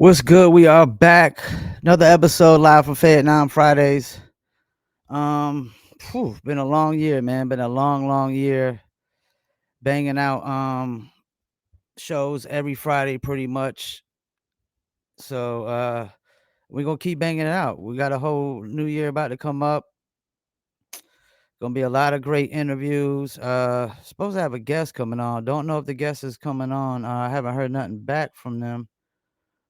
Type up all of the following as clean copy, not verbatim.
What's good? We are back. Another episode live from Fayettenam Fridays. Been a long year, man. Been a long year. Banging out shows every Friday pretty much. So we're gonna keep banging it out. We got a whole new year about to come up. Gonna be a lot of great interviews. Supposed to have a guest coming on. Don't know if the guest is coming on. I haven't heard nothing back from them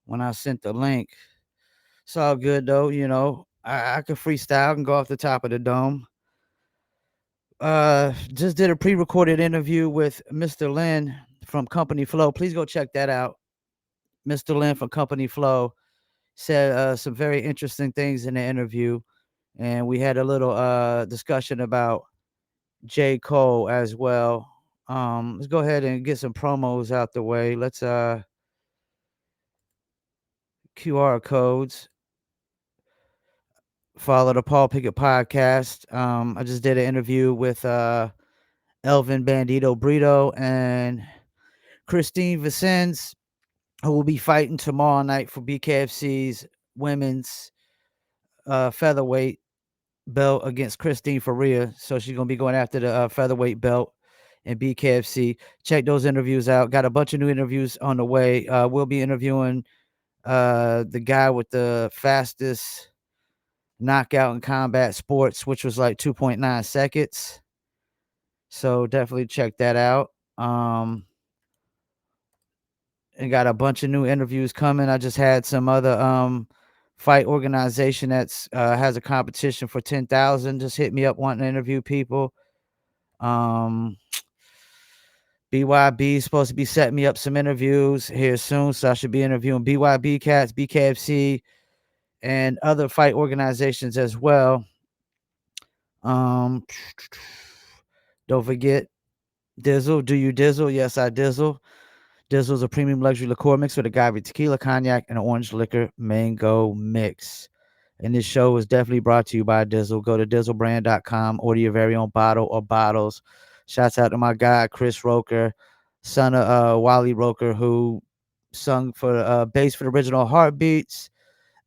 when I sent the link. It's all good though, I can freestyle, I can go off the top of the dome. Just did a pre-recorded interview with Mr. Lynn from Company Flow. Please go check that out. Mr. Lynn from Company Flow said some very interesting things in the interview, and we had a little discussion about J. Cole as well. Let's go ahead and get some promos out the way. Let's QR codes. Follow the Paul Pickett podcast. I just did an interview with Ervin Bandito Brito and Christine Vicens, who will be fighting tomorrow night for BKFC's women's featherweight belt against Christine Faria. So she's going to be going after the featherweight belt in BKFC. Check those interviews out. Got a bunch of new interviews on the way. We'll be interviewing the guy with the fastest knockout in combat sports, which was like 2.9 seconds. So definitely check that out. And got a bunch of new interviews coming. I just had some other fight organization that's has a competition for 10,000. Just hit me up wanting to interview people. BYB is supposed to be setting me up some interviews here soon, so I should be interviewing BYB Cats, BKFC, and other fight organizations as well. Don't forget Dizzle. Do you Dizzle? Yes, I Dizzle. Dizzle is a premium luxury liqueur mix with agave tequila, cognac, and orange liquor mango mix. And this show is definitely brought to you by Dizzle. Go to dizzlebrand.com, order your very own bottle or bottles. Shouts out to my guy, Chris Roker, son of Wally Roker, who sung for bass for the original Heartbeats.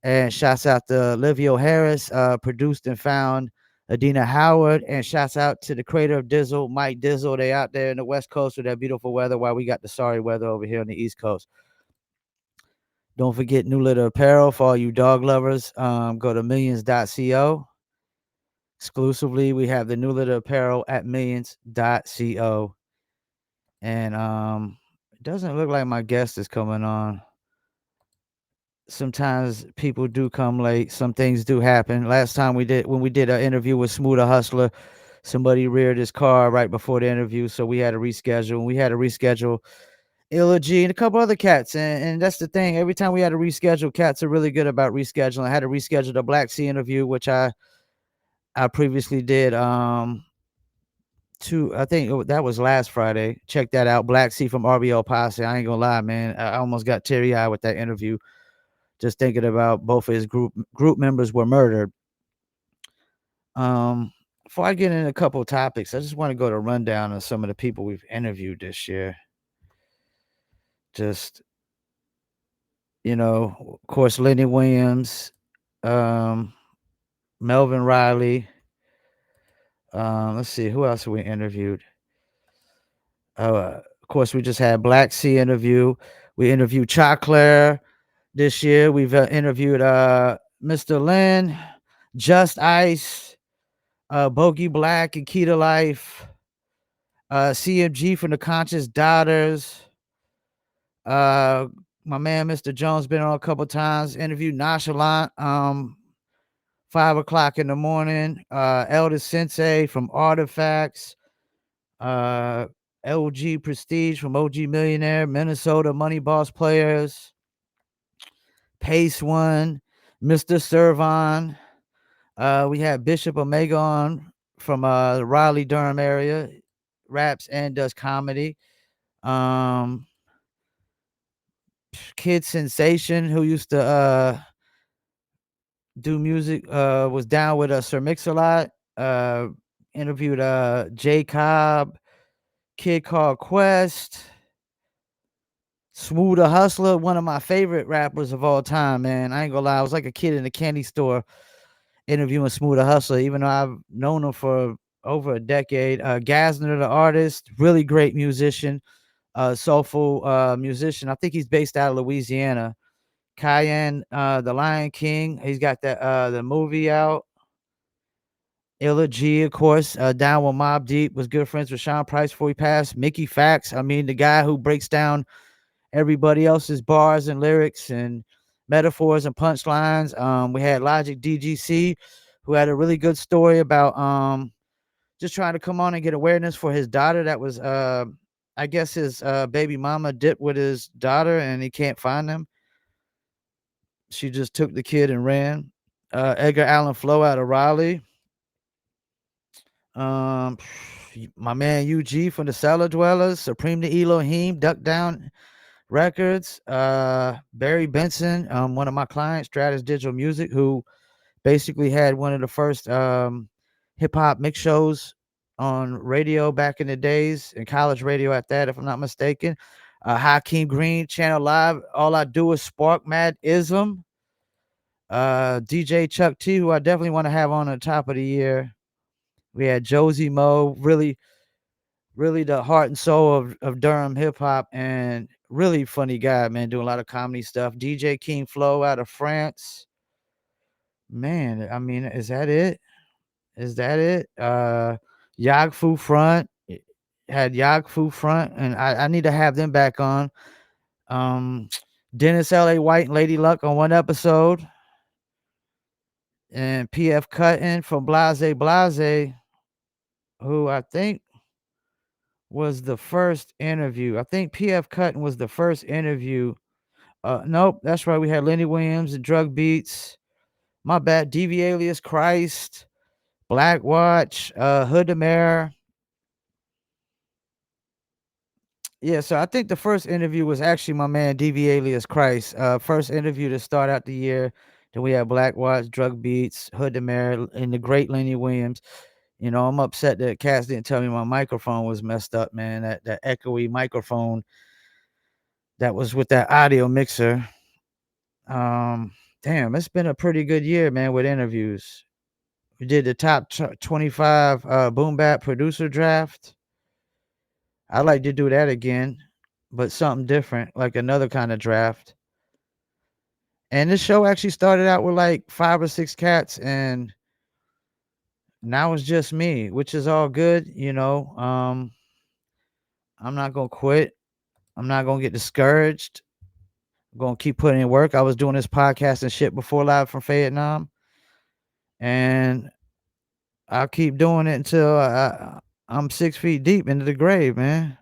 And shouts out to Livio Harris, produced and found Adina Howard, and shouts out to the creator of Dizzle, Mike Dizzle. They out there in the West Coast with that beautiful weather while we got the sorry weather over here on the East Coast. Don't forget New Litter Apparel for all you dog lovers. Go to millions.co. Exclusively, we have the New Litter Apparel at millions.co. And it doesn't look like my guest is coming on. Sometimes people do come late. Some things do happen. Last time when we did an interview with Smoother Hustler, somebody reared his car right before the interview, so we had to reschedule. We had to reschedule Illa G and a couple other cats, and that's the thing. Every time we had to reschedule, cats are really good about rescheduling. I had to reschedule the Black Sea interview, which I previously did. I think that was last Friday. Check that out. Black Sea from RBL Posse. I ain't gonna lie, man. I almost got teary-eyed with that interview. Just thinking about both of his group members were murdered. Before I get into a couple of topics, I just want to go to rundown of some of the people we've interviewed this year. Just, of course, Lenny Williams, Melvin Riley. Let's see, who else we interviewed? Of course, we just had Black Sea interview. We interviewed Choclair this year. We've interviewed Mr. Lynn, Just Ice, Bogey Black and Key to Life, CMG from the Conscious Daughters. My man Mr. Jones been on a couple times. Interviewed Nonchalant, 5:00 in the morning. Elder Sensei from Artifacts. LG Prestige from OG Millionaire. Minnesota Money Boss Players. Pace One. Mr. Servon. We had Bishop Omega on from the Raleigh Durham area, raps and does comedy. Kid Sensation, who used to do music, was down with Sir Mix-a-Lot. Interviewed J Cobb, Kid Called Quest, Smooth the Hustler, one of my favorite rappers of all time, man. I ain't gonna lie, I was like a kid in a candy store interviewing Smooth the Hustler, even though I've known him for over a decade. Gasner, the artist, really great musician, soulful musician. I think he's based out of Louisiana. Cayenne, the Lion King, he's got that the movie out. Illa G, of course, down with Mobb Deep, was good friends with Sean Price before he passed. Mickey Fax, I mean, the guy who breaks down everybody else's bars and lyrics and metaphors and punchlines. We had Logic DGC, who had a really good story about just trying to come on and get awareness for his daughter that was I guess his baby mama dipped with his daughter and he can't find them. She just took the kid and ran. Edgar Allan Flo out of Raleigh. Um, my man UG from the Cellar Dwellers, Supreme to Elohim, Duck Down Records. Barry Benson, one of my clients, Stratus Digital Music, who basically had one of the first hip hop mix shows on radio back in the days, and college radio at that, if I'm not mistaken. Hakeem Green, Channel Live, All I Do Is Spark Mad Ism. DJ Chuck T, who I definitely want to have on the top of the year. We had Josie Mo, really the heart and soul of Durham hip hop, and really funny guy, man, doing a lot of comedy stuff. DJ King Flow out of France. Man, I mean, is that it? Is that it? Yag Fu Front had Yag Fu Front, and I need to have them back on. Dennis L.A. White and Lady Luck on one episode. And PF Cuttin from Blase Blase, who I think was the first interview. I think PF Cuttin was the first interview. Nope, that's right. We had Lenny Williams and Drug Beats. My bad. DV Alias Christ, Black Watch, Hood the Mayor. Yeah, so I think the first interview was actually my man DV Alias Christ. First interview to start out the year. Then we had Black Watch, Drug Beats, Hood the Mayor, and the great Lenny Williams. You know, I'm upset that Cass didn't tell me my microphone was messed up, man. That echoey microphone that was with that audio mixer. Damn, it's been a pretty good year, man, with interviews. We did the top 25 boom bap producer draft. I'd like to do that again, but something different, like another kind of draft. And this show actually started out with like 5 or 6 cats, and now it's just me, which is all good, you know. I'm not gonna quit. I'm not gonna get discouraged. I'm gonna keep putting in work. I was doing this podcast and shit before Live from Fayettenam, and I'll keep doing it until I'm 6 feet deep into the grave, man.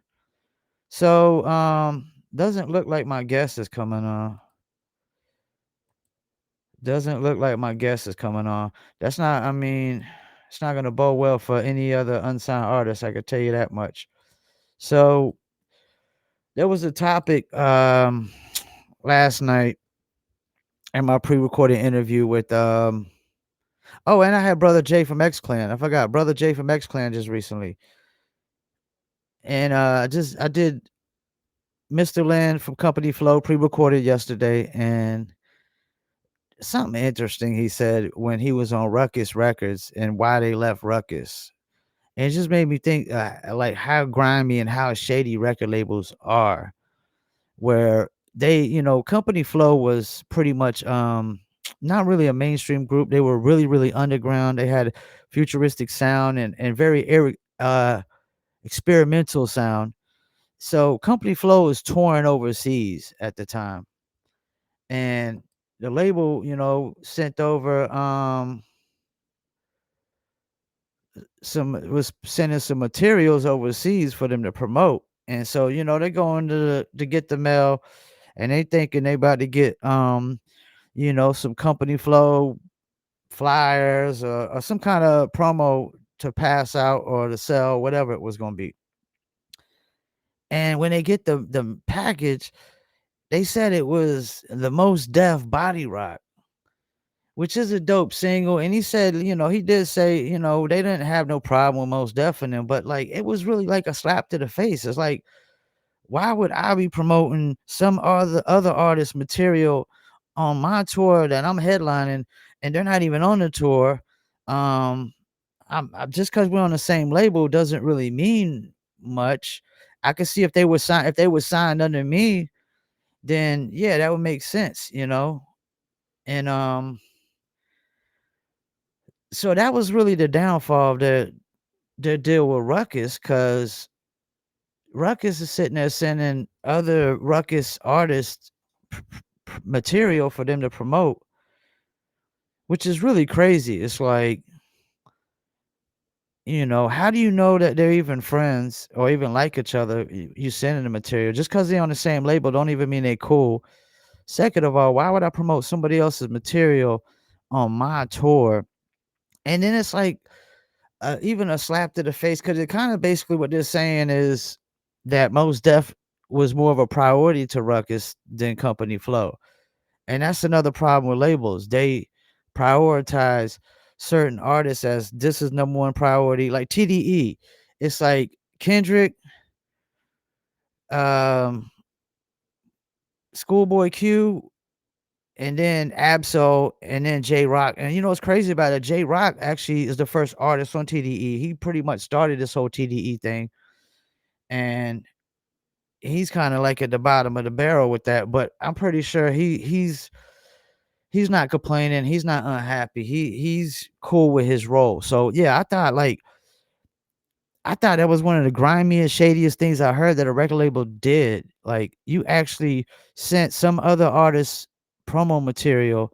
So, doesn't look like my guest is coming on. Doesn't look like my guest is coming on. That's not, I mean, it's not gonna bode well for any other unsigned artist. I could tell you that much. So there was a topic last night in my pre-recorded interview with oh, and I had Brother J from X Clan. I forgot Brother J from X Clan just recently. And I did Mr. Lynn from Company Flow pre-recorded yesterday, and something interesting he said when he was on Ruckus Records and why they left Ruckus. And it just made me think like how grimy and how shady record labels are, where they, you know, Company Flow was pretty much not really a mainstream group. They were really underground. They had futuristic sound and very experimental sound. So Company Flow was touring overseas at the time, and the label, you know, sent over was sending some materials overseas for them to promote. And so, you know, they're going to get the mail, and they thinking they about to get you know, some Company Flow flyers or some kind of promo to pass out or to sell, whatever it was going to be. And when they get the package, they said it was the Most Def Body Rock, which is a dope single. And he said, you know, he did say, you know, they didn't have no problem with Most Def in them, but like it was really like a slap to the face. It's like, Why would I be promoting some other artist material on my tour that I'm headlining and they're not even on the tour? Um, I'm just because we're on the same label doesn't really mean much. I could see if they were signed under me, then yeah, that would make sense, you know. And so that was really the downfall of their deal with Ruckus, because Ruckus is sitting there sending other Ruckus artists material for them to promote, which is really crazy. It's like, how do you know that they're even friends or even like each other? You sending the material just because they're on the same label don't even mean they cool. Second of all, why would I promote somebody else's material on my tour? And then it's like even a slap to the face, because it kind of basically what they're saying is that Mos Def was more of a priority to Ruckus than Company Flow. And that's another problem with labels. They prioritize certain artists as this is number one priority. Like TDE, it's like Kendrick, um, Schoolboy Q, and then Absol, and then J Rock. And you know what's crazy about it? J Rock actually is the first artist on TDE. He pretty much started this whole TDE thing, and he's kind of like at the bottom of the barrel with that. But I'm pretty sure he's not complaining. He's not unhappy. He's cool with his role. So yeah, I thought that was one of the grimiest, shadiest things I heard that a record label did. Like, you actually sent some other artist's promo material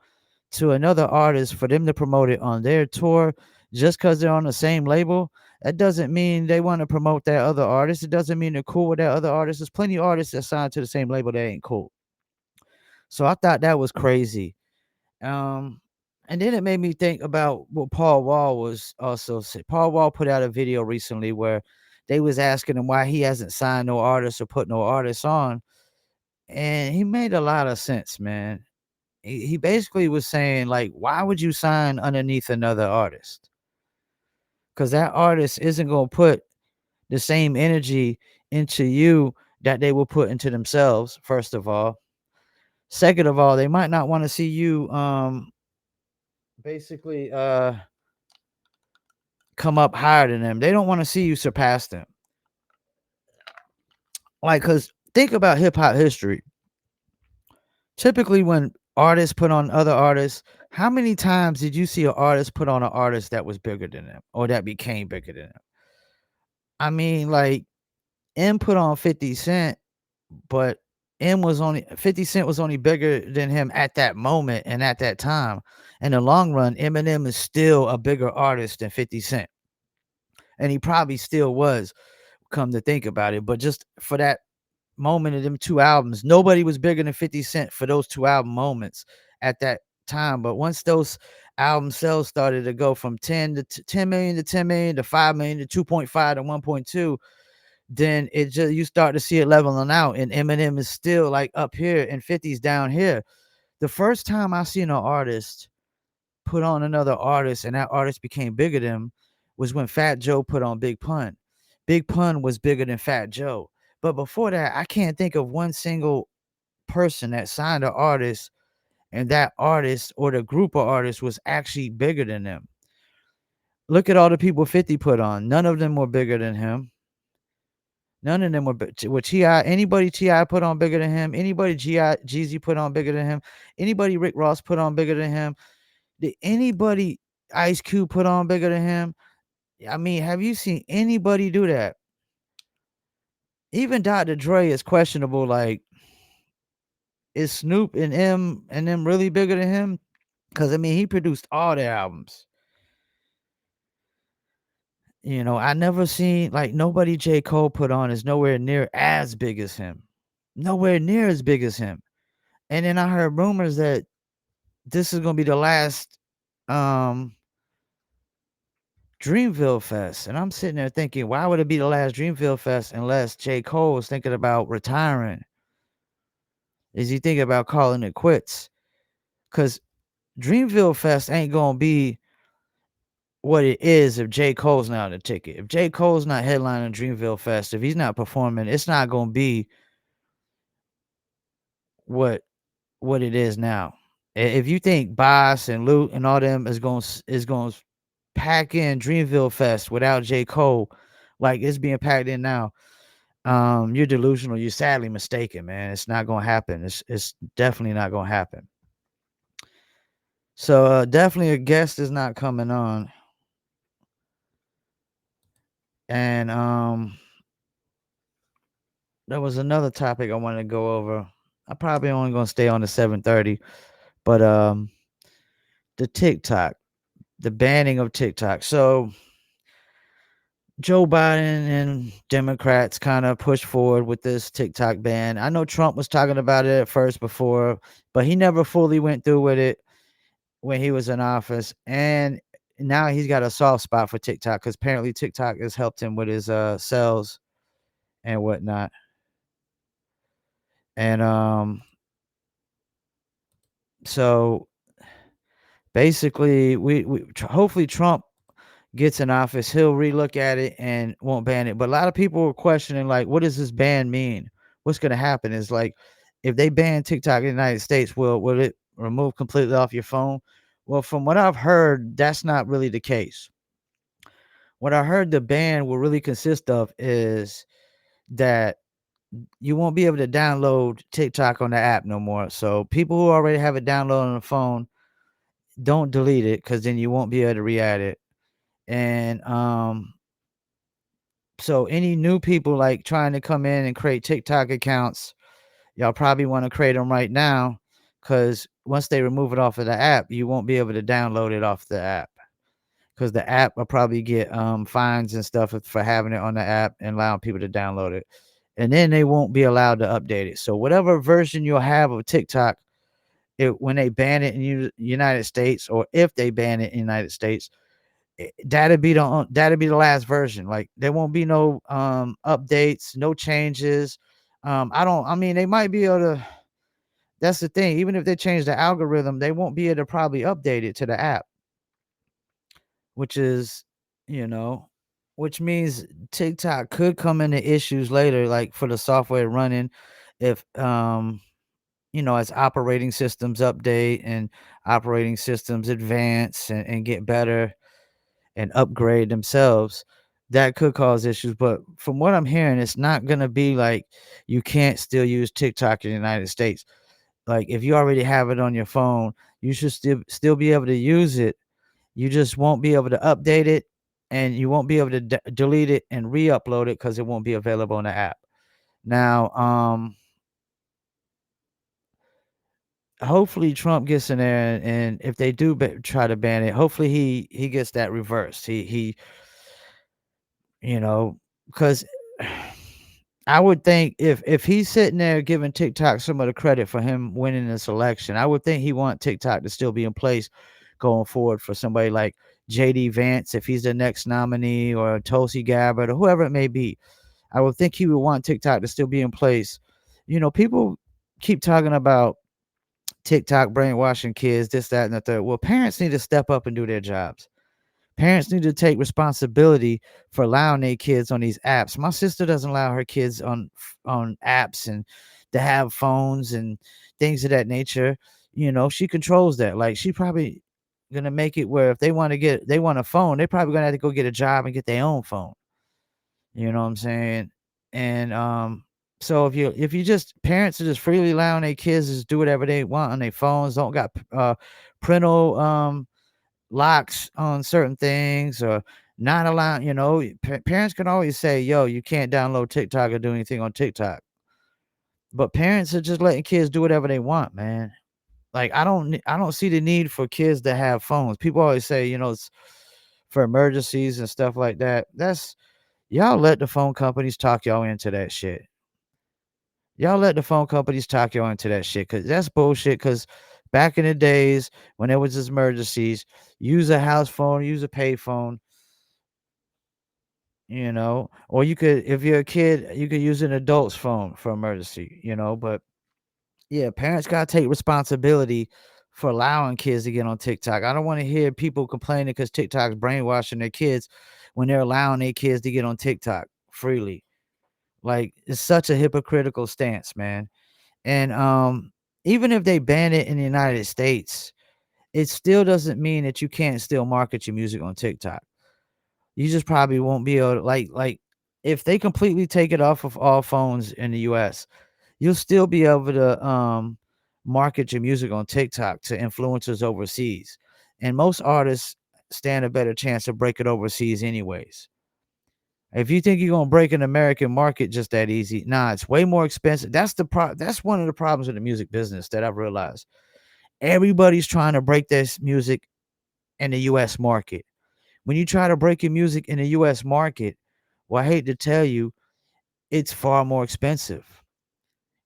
to another artist for them to promote it on their tour just because they're on the same label. That doesn't mean they want to promote that other artist. It doesn't mean they're cool with that other artist. There's plenty of artists that signed to the same label that ain't cool. So I thought that was crazy. Um, and then it made me think about what Paul Wall was also say. Paul Wall put out a video recently where they was asking him why he hasn't signed no artists or put no artists on, and he made a lot of sense, man. He basically was saying, like, why would you sign underneath another artist? Because that artist isn't gonna put the same energy into you that they will put into themselves. First of all, second of all, they might not want to see you basically come up higher than them. They don't want to see you surpass them. Like, cause think about hip hop history. Typically, when artists put on other artists, how many times did you see an artist put on an artist that was bigger than them or that became bigger than them? I mean, like, M put on 50 Cent, but 50 Cent was only bigger than him at that moment and at that time. In the long run, Eminem is still a bigger artist than 50 Cent. And he probably still was, come to think about it. But just for that moment of them two albums, nobody was bigger than 50 Cent for those two album moments at that time. But once those album sales started to go from 10 million to 10 million to 5 million to 2.5 to 1.2, then it just you start to see it leveling out, and Eminem is still like up here and 50's down here. The first time I seen an artist put on another artist and that artist became bigger than him was when Fat Joe put on Big Pun. Big Pun was bigger than Fat Joe. But before that, I can't think of one single person that signed an artist and that artist or the group of artists was actually bigger than them. Look at all the people 50 put on. None of them were bigger than him. None of them were T.I. Anybody T.I. put on bigger than him. Anybody Jeezy put on bigger than him. Anybody Rick Ross put on bigger than him. Did anybody Ice Cube put on bigger than him? I mean, have you seen anybody do that? Even Dr. Dre is questionable. Like, is Snoop and M and them really bigger than him? Because I mean, he produced all their albums. I never seen, like, nobody J. Cole put on is nowhere near as big as him. Nowhere near as big as him. And then I heard rumors that this is gonna be the last um Dreamville Fest. And I'm sitting there thinking, why would it be the last Dreamville Fest unless J. Cole is thinking about retiring? Is he thinking about calling it quits? Because Dreamville Fest ain't gonna be what it is if J. Cole's not on the ticket. If J. Cole's not headlining Dreamville Fest, if he's not performing, it's not gonna be what what it is now. If you think Boss and Luke and all them is going to pack in Dreamville Fest without J. Cole, like it's being packed in now, you're delusional. You're sadly mistaken, man. It's not gonna happen. It's definitely not gonna happen. So definitely a guest is not coming on. And there was another topic I wanted to go over. I probably only gonna stay on the 7:30, but the TikTok, the banning of TikTok. So Joe Biden and Democrats kind of pushed forward with this TikTok ban. I know Trump was talking about it at first before, but he never fully went through with it when he was in office. And now he's got a soft spot for TikTok because apparently TikTok has helped him with his sales and whatnot. And so basically, hopefully Trump gets in office, he'll relook at it and won't ban it. But a lot of people were questioning, like, what does this ban mean? What's going to happen? Is like, if they ban TikTok in the United States, will it remove completely off your phone? Well, from what I've heard, that's not really the case. What I heard the ban will really consist of is that you won't be able to download TikTok on the app no more. So people who already have it downloaded on the phone, don't delete it because then you won't be able to re-add it. And so any new people like trying to come in and create TikTok accounts, y'all probably want to create them right now because once they remove it off of the app, you won't be able to download it off the app because the app will probably get fines and stuff for having it on the app and allowing people to download it. And then they won't be allowed to update it. So whatever version you'll have of TikTok, when they ban it in United States, or if they ban it in United States, that'd be the last version. Like there won't be no updates, no changes. I mean, they might be able to. That's the thing. Even if they change the algorithm, they won't be able to probably update it to the app, which is, you know, which means TikTok could come into issues later, like for the software running, if as operating systems update and operating systems advance and get better and upgrade themselves, that could cause issues. But from what I'm hearing, it's not gonna be like you can't still use TikTok in the United States. Like if you already have it on your phone, you should still be able to use it. You just won't be able to update it, and you won't be able to delete it and re-upload it because it won't be available in the app. Now, hopefully Trump gets in there, and if they do try to ban it, hopefully he gets that reversed. He you know, because I would think if he's sitting there giving TikTok some of the credit for him winning this election, I would think he want TikTok to still be in place going forward for somebody like JD Vance if he's the next nominee, or Tulsi Gabbard, or whoever it may be. I would think he would want TikTok to still be in place. People keep talking about TikTok brainwashing kids, this, that, and the third. Well, parents need to step up and do their jobs. Parents need to take responsibility for allowing their kids on these apps. My sister doesn't allow her kids on apps and to have phones and things of that nature. She controls that. Like she probably gonna make it where if they want a phone, they're probably gonna have to go get a job and get their own phone. You know what I'm saying? And so if you just parents are just freely allowing their kids to just do whatever they want on their phones, don't got parental locks on certain things, or not allowing, parents can always say, yo, you can't download TikTok or do anything on TikTok. But parents are just letting kids do whatever they want, man. Like I don't see the need for kids to have phones. People always say, it's for emergencies and stuff like that. That's Y'all let the phone companies talk y'all into that shit. Y'all let the phone companies talk y'all into that shit, because that's bullshit. Because back in the days when there was emergencies, use a house phone, use a pay phone, or you could, if you're a kid, you could use an adult's phone for emergency, but yeah, parents gotta take responsibility for allowing kids to get on TikTok. I don't want to hear people complaining because TikTok's brainwashing their kids when they're allowing their kids to get on TikTok freely. Like, it's such a hypocritical stance, man. And even if they ban it in the United States, it still doesn't mean that you can't still market your music on TikTok. You just probably won't be able to like if they completely take it off of all phones in the US, you'll still be able to market your music on TikTok to influencers overseas. And most artists stand a better chance of breaking overseas anyways. If you think you're gonna break an American market just that easy, nah, it's way more expensive. That's one of the problems with the music business that I've realized. Everybody's trying to break this music in the US market. When you try to break your music in the US market, well, I hate to tell you, it's far more expensive.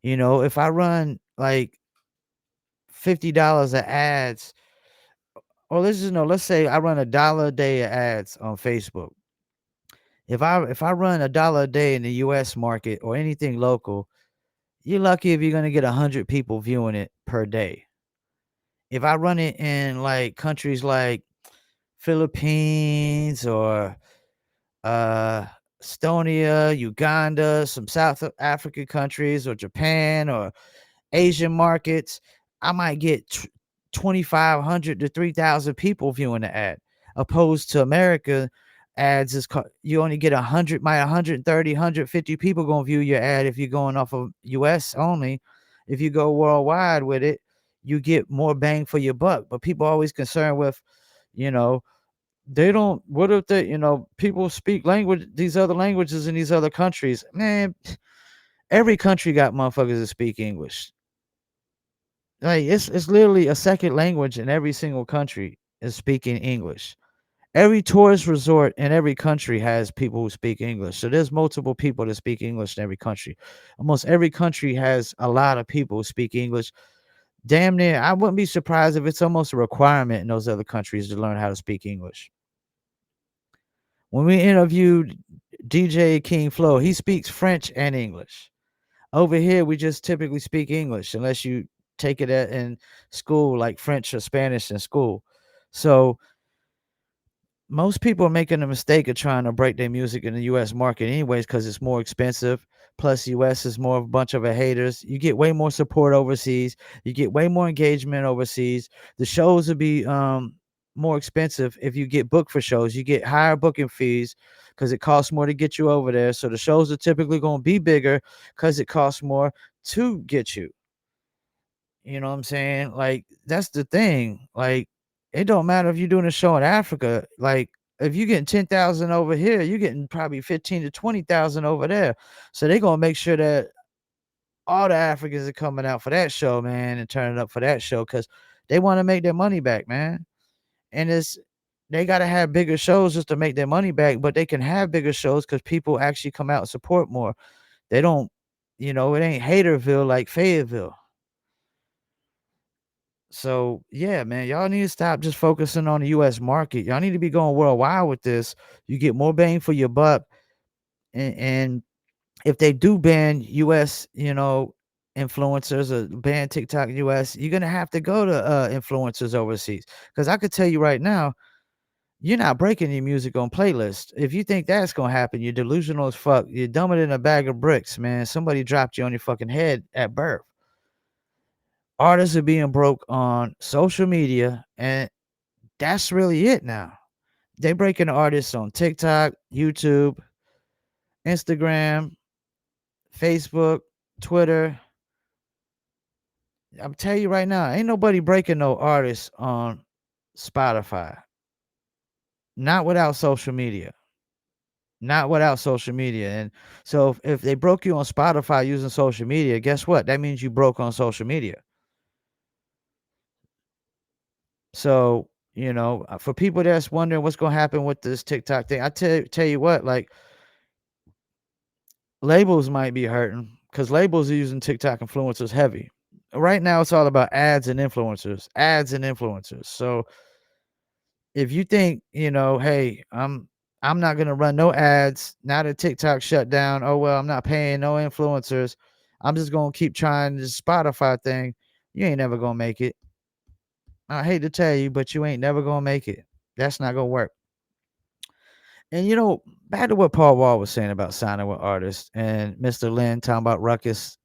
You know, if I run like $50 of ads, or let's say I run $1 a day of ads on Facebook. If I run $1 a day in the US market or anything local, you're lucky if you're gonna get 100 people viewing it per day. If I run it in like countries like Philippines or uh Estonia, Uganda, some South African countries, or Japan or Asian markets, I might get 2,500 to 3,000 people viewing the ad. Opposed to America, ads you only get 100, 130, 150 people gonna view your ad if you're going off of US only. If you go worldwide with it, you get more bang for your buck. But people are always concerned with, you know, they don't. What if people speak these other languages in these other countries? Man, every country got motherfuckers that speak English. Like it's literally a second language in every single country is speaking English. Every tourist resort in every country has people who speak English. So there's multiple people that speak English in every country. Almost every country has a lot of people who speak English. Damn near, I wouldn't be surprised if it's almost a requirement in those other countries to learn how to speak English. When we interviewed DJ King Flo, he speaks French and English. Over here, we just typically speak English unless you take it in school, like French or Spanish in school. So most people are making the mistake of trying to break their music in the US market anyways because it's more expensive. Plus, US is more of a bunch of a haters. You get way more support overseas. You get way more engagement overseas. The shows will be more expensive if you get booked for shows. You get higher booking fees because it costs more to get you over there. So the shows are typically going to be bigger because it costs more to get you. You know what I'm saying? Like, that's the thing. Like, it don't matter if you're doing a show in Africa. Like, if you're getting 10,000 over here, you're getting probably 15 to 20,000 over there. So they're gonna make sure that all the Africans are coming out for that show, man, and turning up for that show because they want to make their money back, man. And they gotta have bigger shows just to make their money back, but they can have bigger shows because people actually come out and support more. They don't, it ain't Haterville like Fayetteville. So yeah, man, y'all need to stop just focusing on the US market. Y'all need to be going worldwide with this. You get more bang for your buck. And if they do ban US, influencers or ban TikTok US, you're gonna have to go to influencers overseas. Because I could tell you right now, you're not breaking your music on playlists. If you think that's gonna happen, you're delusional as fuck. You're dumber than a bag of bricks, man. Somebody dropped you on your fucking head at birth. Artists are being broke on social media, and that's really it now. They breaking artists on TikTok, YouTube, Instagram, Facebook, Twitter. I'm telling you right now, ain't nobody breaking no artists on Spotify. Not without social media. Not without social media. And so if they broke you on Spotify using social media, guess what? That means you broke on social media. So, for people that's wondering what's gonna happen with this TikTok thing, I tell you what, like, labels might be hurting because labels are using TikTok influencers heavy. Right now, it's all about ads and influencers. So if you think, hey, I'm not gonna run no ads now that TikTok shut down. Oh well, I'm not paying no influencers. I'm just gonna keep trying this Spotify thing. You ain't never gonna make it. I hate to tell you, but you ain't never gonna make it. That's not gonna work. And back to what Paul Wall was saying about signing with artists and Mr. Lynn talking about Ruckus,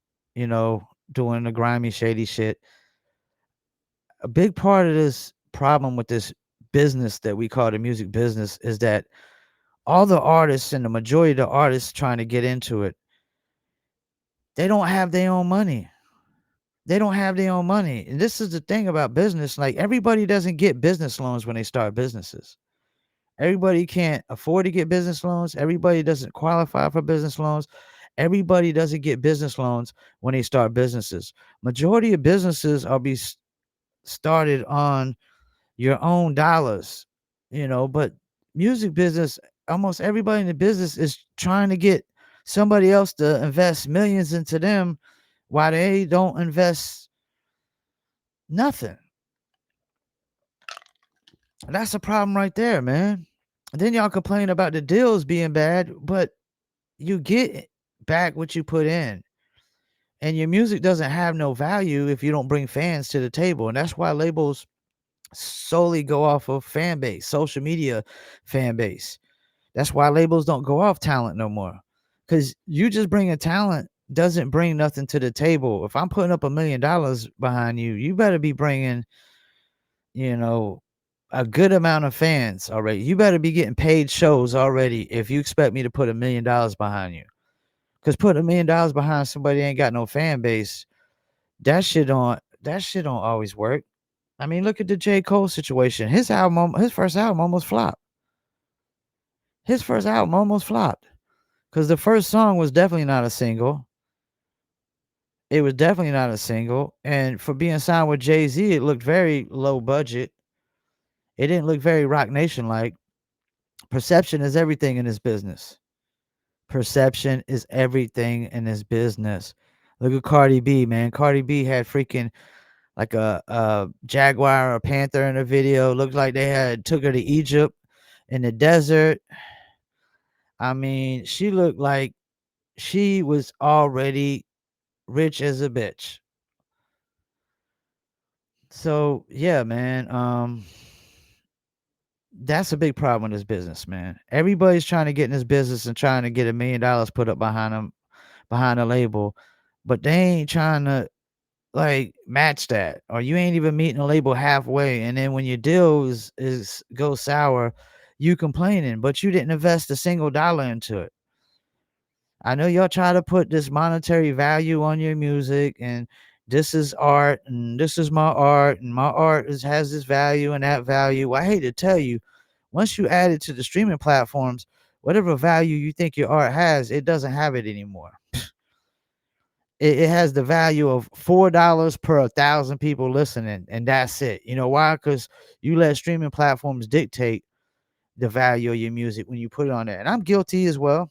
doing the grimy, shady shit. A big part of this problem with this business that we call the music business is that all the artists and the majority of the artists trying to get into it, they don't have their own money. They don't have their own money. And this is the thing about business. Like everybody doesn't get business loans when they start businesses. Everybody can't afford to get business loans. Everybody doesn't qualify for business loans. Everybody doesn't get business loans when they start businesses. Majority of businesses are started on your own dollars, but music business, almost everybody in the business is trying to get somebody else to invest millions into them while they don't invest nothing. That's a problem right there, man. Then y'all complain about the deals being bad, but you get back what you put in. And your music doesn't have no value if you don't bring fans to the table. And that's why labels solely go off of fan base, social media fan base. That's why labels don't go off talent no more. Because you just bringing talent doesn't bring nothing to the table. If I'm putting up $1 million behind you, you better be bringing, you know, a good amount of fans already. You better be getting paid shows already if you expect me to put $1 million behind you. Because putting $1 million behind somebody ain't got no fan base, that shit don't always work. I mean, look at the J. Cole situation. His first album almost flopped. His first album almost flopped. Because the first song was definitely not a single. It was definitely not a single. And for being signed with Jay-Z, it looked very low budget. It didn't look very Rock Nation like. Perception is everything in this business. Perception is everything in this business. Look at Cardi B, man. Cardi B had freaking like a jaguar or a panther in the video. Looked like they had took her to Egypt in the desert. I mean, she looked like she was already rich as a bitch. So yeah, man. That's a big problem in this business, man. Everybody's trying to get in this business and trying to get $1 million put up behind them, behind a label, but they ain't trying to like match that, or you ain't even meeting the label halfway. And then when your deal is goes sour, you complaining, but you didn't invest a single dollar into it. I know y'all try to put this monetary value on your music, and this is art, and this is my art, and my art has this value and that value. Well, I hate to tell you, once you add it to the streaming platforms, whatever value you think your art has, it doesn't have it anymore. It has the value of $4 per 1,000 people listening, and that's it. You know why? Because you let streaming platforms dictate the value of your music when you put it on there. And I'm guilty as well.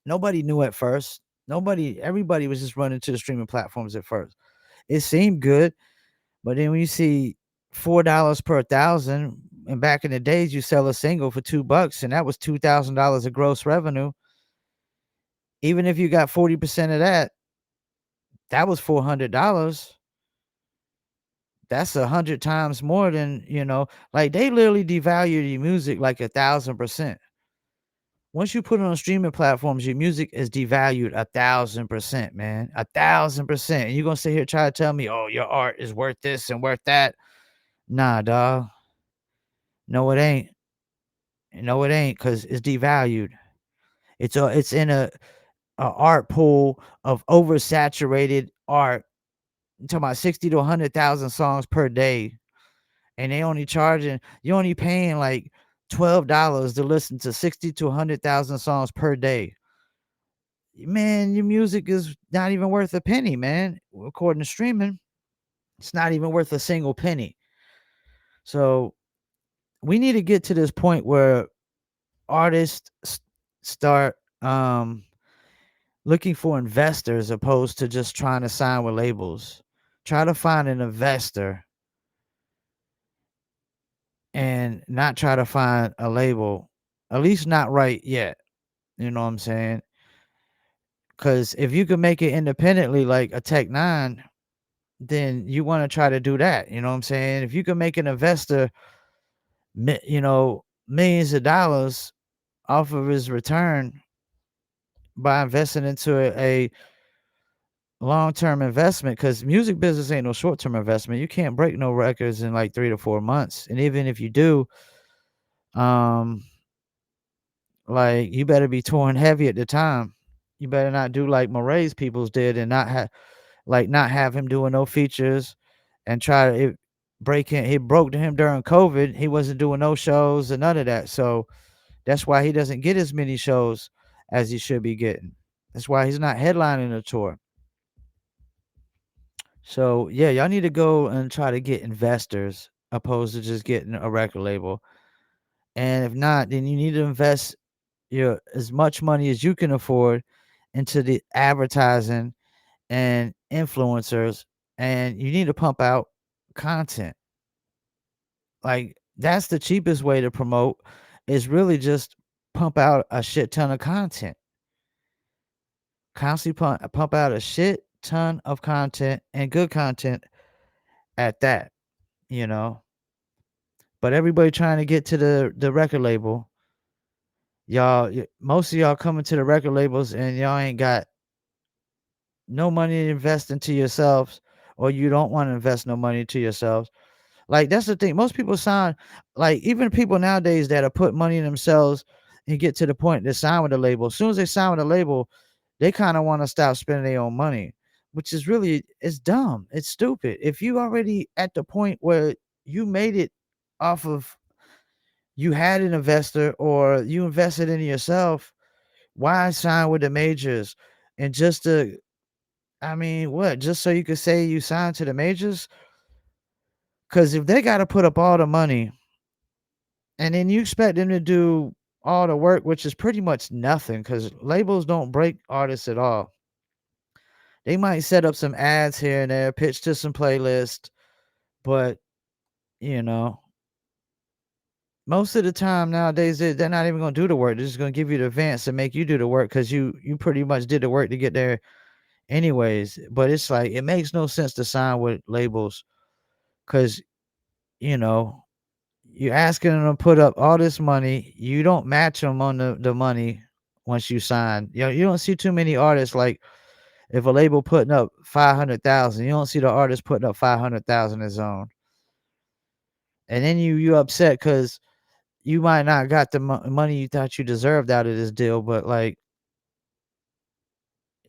Nobody knew at first. Everybody was just running to the streaming platforms at first. It seemed good, but then when you see $4 per 1,000, and back in the days, you sell a single for $2, and that was $2,000 of gross revenue. Even if you got 40% of that, that was $400. That's 100 times more than, like they literally devalue your music like 1,000%. Once you put it on streaming platforms, your music is devalued 1,000%, man. 1,000%. And you're gonna sit here try to tell me, oh, your art is worth this and worth that. Nah, dog. No, it ain't. No, it ain't, because it's devalued. It's in a art pool of oversaturated art. I'm talking about 60 to 100,000 songs per day. And you're only paying like $12 to listen to 60 to 100,000 songs per day. Man, your music is not even worth a penny, man. According to streaming, it's not even worth a single penny. So we need to get to this point where artists start looking for investors opposed to just trying to sign with labels. Try to find an investor and not try to find a label, at least not right yet. You know what I'm saying? Because if you can make it independently, like a Tech Nine, then you want to try to do that. You know what I'm saying? If you can make an investor, millions of dollars off of his return by investing into a long-term investment because music business ain't no short-term investment. You can't break no records in like 3 to 4 months. And even if you do, um, like you better be touring heavy at the time. You better not do like Moray's peoples did and not have him doing no features and try to break him. He broke to him during COVID. He wasn't doing no shows and none of that. So that's why he doesn't get as many shows as he should be getting. That's why he's not headlining a tour. So yeah, y'all need to go and try to get investors opposed to just getting a record label. And if not, then you need to invest your as much money as you can afford into the advertising and influencers, and you need to pump out content. Like that's the cheapest way to promote is really just pump out a shit ton of content. Constantly pump out a shit ton of content and good content at that, you know. But everybody trying to get to the record label, most of y'all coming to the record labels and y'all ain't got no money to invest into yourselves, or you don't want to invest no money to yourselves. Like that's the thing. Most people sign, like even people nowadays that are put money in themselves and get to the point to sign with a label. As soon as they sign with a label, they kind of want to stop spending their own money, which is really it's dumb. It's stupid. If you already at the point where you made it off of you had an investor or you invested in yourself, why sign with the majors? And just to I mean, what? Just so you could say you signed to the majors? Because if they got to put up all the money and then you expect them to do all the work, which is pretty much nothing, because labels don't break artists at all. They might set up some ads here and there, pitch to some playlists, but you know, most of the time nowadays they're not even going to do the work. They're just going to give you the advance and make you do the work because you pretty much did the work to get there anyways. But it's like it makes no sense to sign with labels because you know you're asking them to put up all this money. You don't match them on the money once you sign. You know, you don't see too many artists like if a label putting up 500,000, you don't see the artist putting up 500,000 his own. And then you upset because you might not got the money you thought you deserved out of this deal. But like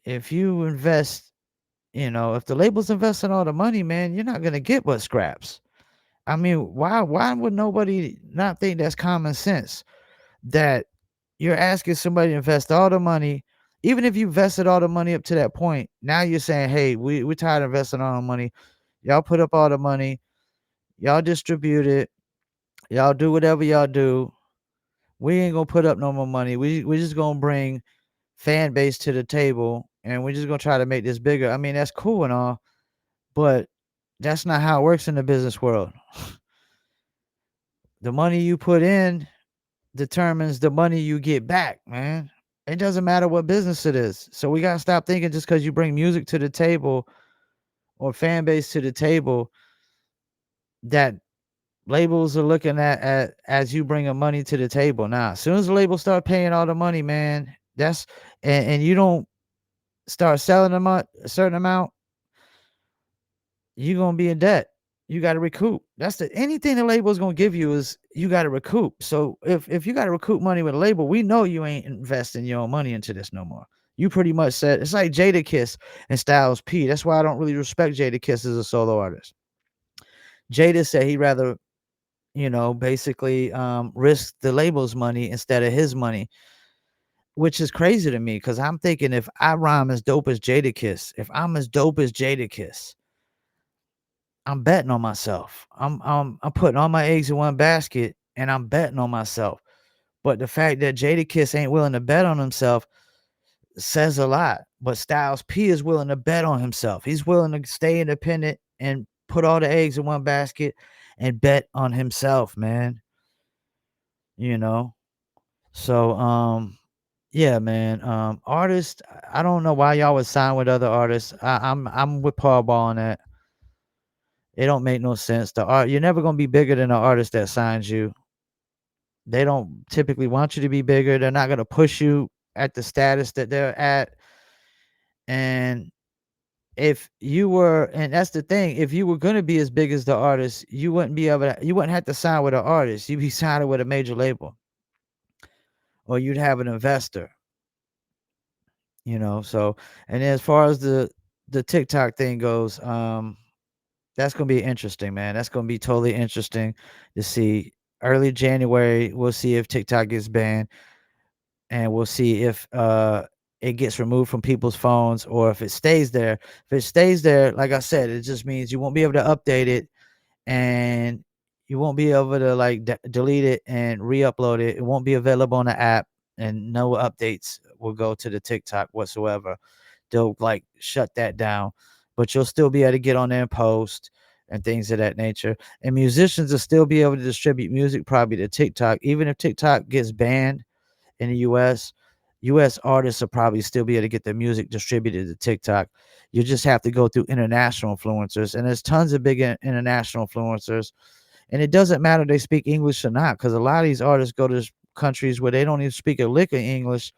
if you invest, if the label's investing all the money, man, you're not gonna get but scraps. I mean, why would nobody not think that's common sense? That you're asking somebody to invest all the money, even if you invested all the money up to that point. Now you're saying, "Hey, we're tired of investing all the money. Y'all put up all the money. Y'all distribute it. Y'all do whatever y'all do. We ain't gonna put up no more money. We just gonna bring fan base to the table, and we're just gonna try to make this bigger." I mean, that's cool and all, but that's not how it works in the business world. The money you put in determines the money you get back, man. It doesn't matter what business it is. So we gotta stop thinking just because you bring music to the table or fan base to the table that labels are looking at as you bringing money to the table. Now, as soon as the labels start paying all the money, man, that's and you don't start selling them a certain amount, you're gonna be in debt. You got to recoup. That's the anything the label is gonna give you is you got to recoup. So if you got to recoup money with a label, we know you ain't investing your own money into this no more. You pretty much said it's like Jadakiss and Styles P. That's why I don't really respect Jadakiss as a solo artist. Jada said he'd rather, basically risk the label's money instead of his money, which is crazy to me because I'm thinking if I rhyme as dope as Jadakiss, if I'm as dope as Jadakiss, I'm betting on myself. I'm putting all my eggs in one basket and I'm betting on myself. But the fact that Jadakiss ain't willing to bet on himself says a lot. But Styles P is willing to bet on himself. He's willing to stay independent and put all the eggs in one basket and bet on himself, man. You know? So yeah, man. Artists, I don't know why y'all would sign with other artists. I'm with Paul Ball on that. It don't make no sense. You're never gonna be bigger than an artist that signs you. They don't typically want you to be bigger. They're not gonna push you at the status that they're at. And if you were, and that's the thing, if you were gonna be as big as the artist, you wouldn't have to sign with an artist. You'd be signing with a major label, or you'd have an investor, you know. So, and as far as the TikTok thing goes, that's gonna be interesting, man. That's gonna be totally interesting to see. Early January, we'll see if TikTok gets banned, and we'll see if it gets removed from people's phones, or if it stays there. If it stays there, like I said, it just means you won't be able to update it, and you won't be able to like delete it and re-upload it. It won't be available on the app, and no updates will go to the TikTok whatsoever. They'll like shut that down, but you'll still be able to get on there and post and things of that nature. And musicians will still be able to distribute music probably to TikTok, even if TikTok gets banned in the US. US artists will probably still be able to get their music distributed to TikTok. You just have to go through international influencers, and there's tons of big international influencers. And it doesn't matter if they speak English or not, because a lot of these artists go to countries where they don't even speak a lick of English,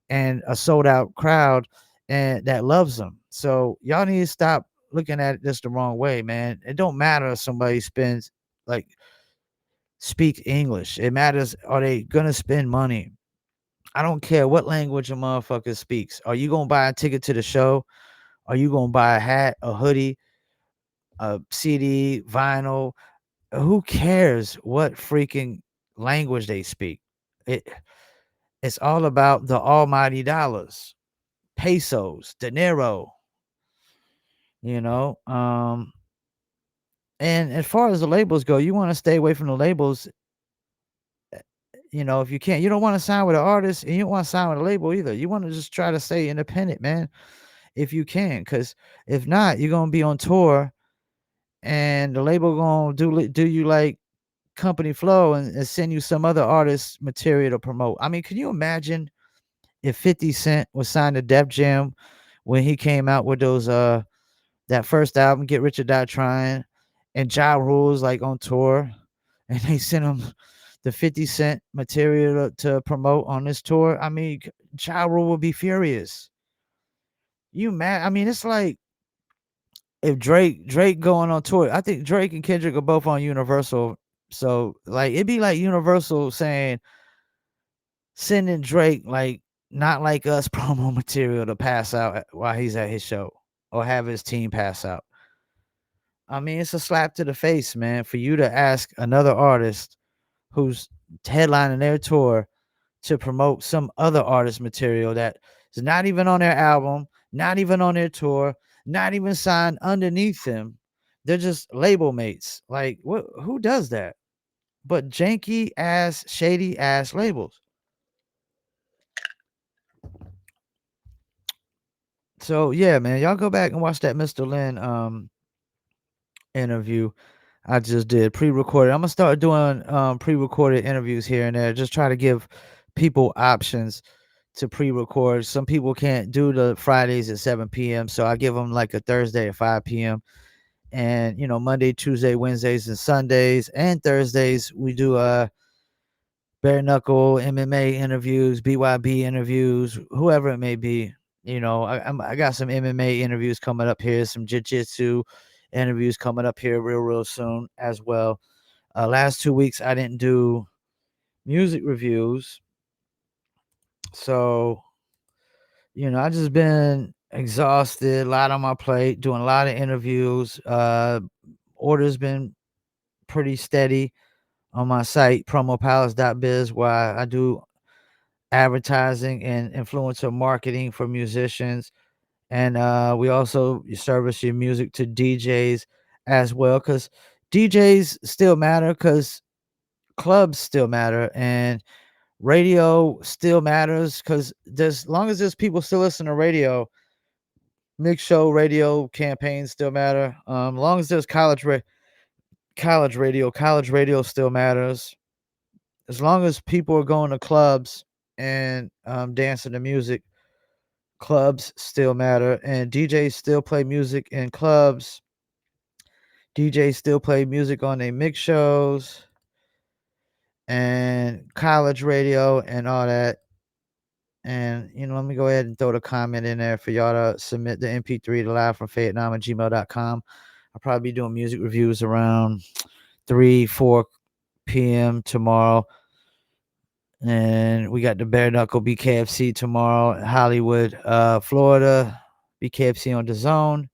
and a sold out crowd and that loves them. So y'all need to stop looking at this the wrong way, man. It don't matter if somebody spends like speak English. It matters, are they gonna spend money? I don't care what language a motherfucker speaks. Are you gonna buy a ticket to the show? Are you gonna buy a hat, a hoodie, a CD, vinyl? Who cares what freaking language they speak? It it's all about the almighty dollars, pesos, dinero, you know. And as far as the labels go, you want to stay away from the labels. You know, if you can't, you don't want to sign with an artist, and you don't want to sign with a label either. You want to just try to stay independent, man, if you can, because if not, you're gonna be on tour, and the label gonna do you like company flow, and send you some other artist material to promote. I mean, can you imagine if 50 Cent was signed to Def Jam when he came out with those that first album, Get Rich or Die Trying, and Ja Rule's like on tour, and they sent him the 50 Cent material to promote on this tour? I mean, Ja Rule would be furious. You mad? I mean, it's like if Drake going on tour. I think Drake and Kendrick are both on Universal. So like it'd be like Universal saying, sending Drake like Not Like Us promo material to pass out while he's at his show, or have his team pass out. I mean, it's a slap to the face, man, for you to ask another artist who's headlining their tour to promote some other artist material that is not even on their album, not even on their tour, not even signed underneath them. They're just label mates. Like, what? Who does that? But janky ass, shady ass labels. So yeah, man, y'all go back and watch that Mr. Lin interview I just did pre-recorded. I'm gonna start doing pre-recorded interviews here and there. Just try to give people options to pre-record. Some people can't do the Fridays at 7 p.m. So I give them like a Thursday at 5 p.m. And you know, Monday, Tuesday, Wednesdays, and Sundays and Thursdays we do bare knuckle MMA interviews, BYB interviews, whoever it may be. You know, I got some MMA interviews coming up here, some jiu-jitsu interviews coming up here real soon as well. Last 2 weeks I didn't do music reviews, so you know I just been exhausted, a lot on my plate, doing a lot of interviews. Orders been pretty steady on my site promopalace.biz, where I do advertising and influencer marketing for musicians, and we also service your music to DJs as well, because DJs still matter, because clubs still matter, and radio still matters, because there's, as long as there's people still listen to radio, mix show radio campaigns still matter. As long as there's college radio still matters. As long as people are going to clubs and dancing to music, clubs still matter, and DJs still play music in clubs. DJs still play music on their mix shows and college radio and all that. And, let me go ahead and throw the comment in there for y'all to submit the MP3 to livefromfayettenam at gmail.com. I'll probably be doing music reviews around 3, 4 p.m. tomorrow. And we got the Bare Knuckle BKFC tomorrow in Hollywood, Florida. BKFC on the Zone.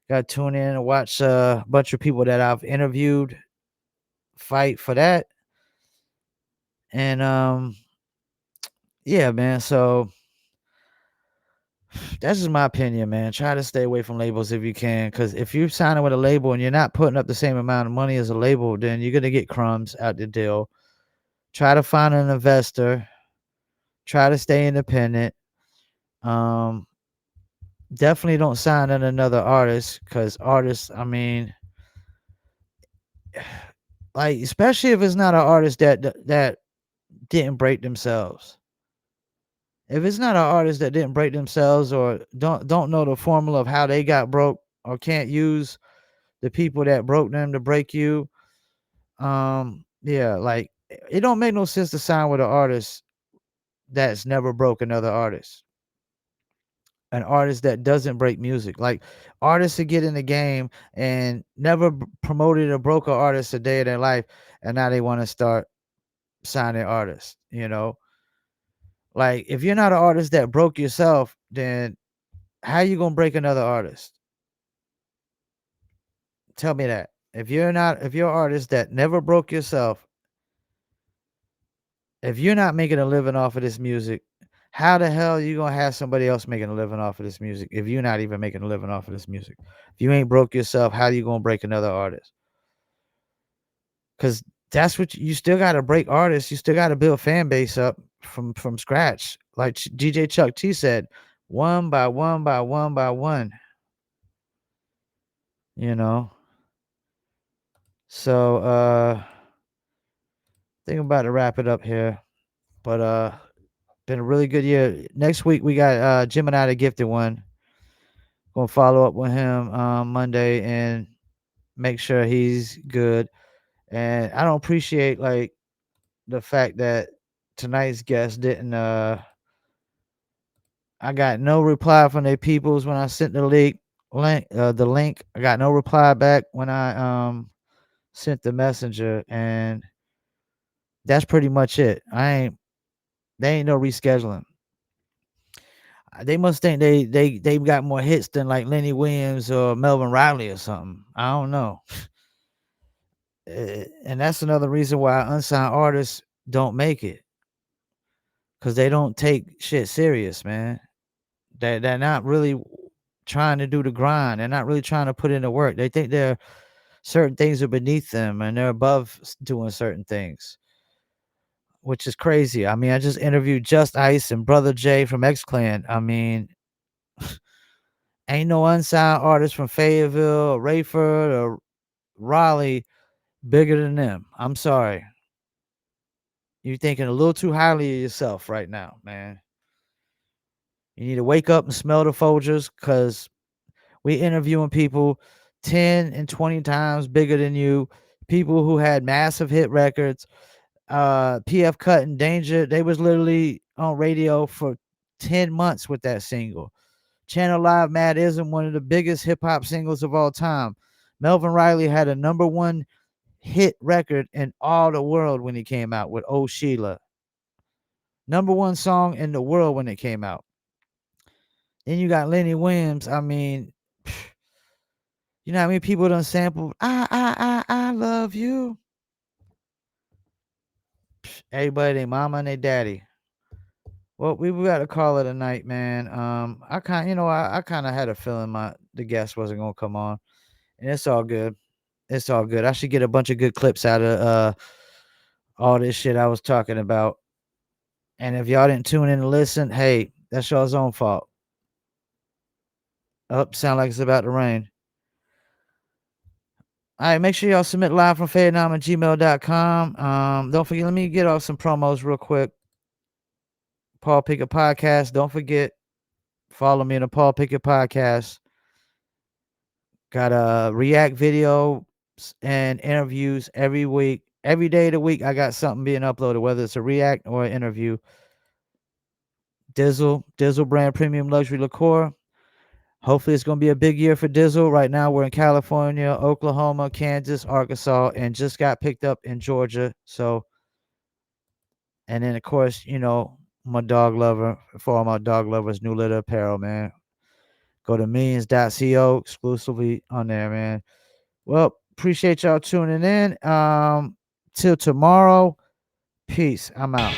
Got to tune in and watch a bunch of people that I've interviewed fight for that. And yeah, man. So that's just my opinion, man. Try to stay away from labels if you can, because if you're signing with a label and you're not putting up the same amount of money as a label, then you're gonna get crumbs out the deal. Try to find an investor. Try to stay independent. Um, Definitely don't sign on another artist, because artists, I mean, like, especially if it's not an artist that didn't break themselves. If it's not an artist that didn't break themselves, or don't know the formula of how they got broke, or can't use the people that broke them to break you, yeah, like, it don't make no sense to sign with an artist that's never broke another artist. An artist that doesn't break music. Like, artists that get in the game and never promoted or broke an artist a day of their life, and now they want to start signing artists. Like, if you're not an artist that broke yourself, then how you gonna break another artist? Tell me that. If you're an artist that never broke yourself, if you're not making a living off of this music, how the hell you gonna have somebody else making a living off of this music if you're not even making a living off of this music? If you ain't broke yourself, how you gonna break another artist? Because that's what you still gotta break artists. You still gotta build fan base up from scratch. Like DJ Chuck T said, one by one by one by one. You know. So I think I'm about to wrap it up here. But been a really good year. Next week we got Gemini the Gifted One. Gonna follow up with him Monday and make sure he's good. And I don't appreciate, like, the fact that tonight's guest didn't I got no reply from their peoples when I sent the link. I got no reply back when I sent the messenger, and that's pretty much it. They ain't no rescheduling. They must think they got more hits than, like, Lenny Williams or Melvin Riley or something. I don't know. And that's another reason why unsigned artists don't make it, because they don't take shit serious, man. They're not really trying to do the grind. They're not really trying to put in the work. They think certain things are beneath them and they're above doing certain things, which is crazy. I mean, I just interviewed Just Ice and Brother J from X Clan. I mean, ain't no unsigned artist from Fayetteville or Rayford or Raleigh bigger than them. I'm sorry. You're thinking a little too highly of yourself right now, man. You need to wake up and smell the Folgers, because we interviewing people 10 and 20 times bigger than you, people who had massive hit records. PF Cut and Danger, they was literally on radio for 10 months with that single. Channel Live Mad Ism, one of the biggest hip hop singles of all time. Melvin Riley had a number one hit record in all the world when he came out with Oh Sheila. Number one song in the world when it came out. Then you got Lenny Williams. I mean, you know how many people done sampled I love you. Everybody, their mama and their daddy. Well, we got to call it a night, man. I kind of had a feeling the guest wasn't gonna come on, and it's all good. It's all good. I should get a bunch of good clips out of all this shit I was talking about. And if y'all didn't tune in and listen, hey, that's y'all's own fault. Sound like it's about to rain. All right, make sure y'all submit live from Fayettenam at gmail.com. Don't forget, let me get off some promos real quick. Paul Pickett Podcast. Don't forget, follow me in the Paul Pickett Podcast. Got a react video and interviews every week. Every day of the week, I got something being uploaded, whether it's a react or an interview. Dizzle brand premium luxury liqueur. Hopefully, it's going to be a big year for Dizzle. Right now, we're in California, Oklahoma, Kansas, Arkansas, and just got picked up in Georgia. So, and then, of course, my dog lover, for all my dog lovers, New Litter Apparel, man. Go to millions.co exclusively on there, man. Well, appreciate y'all tuning in. Till tomorrow. Peace. I'm out.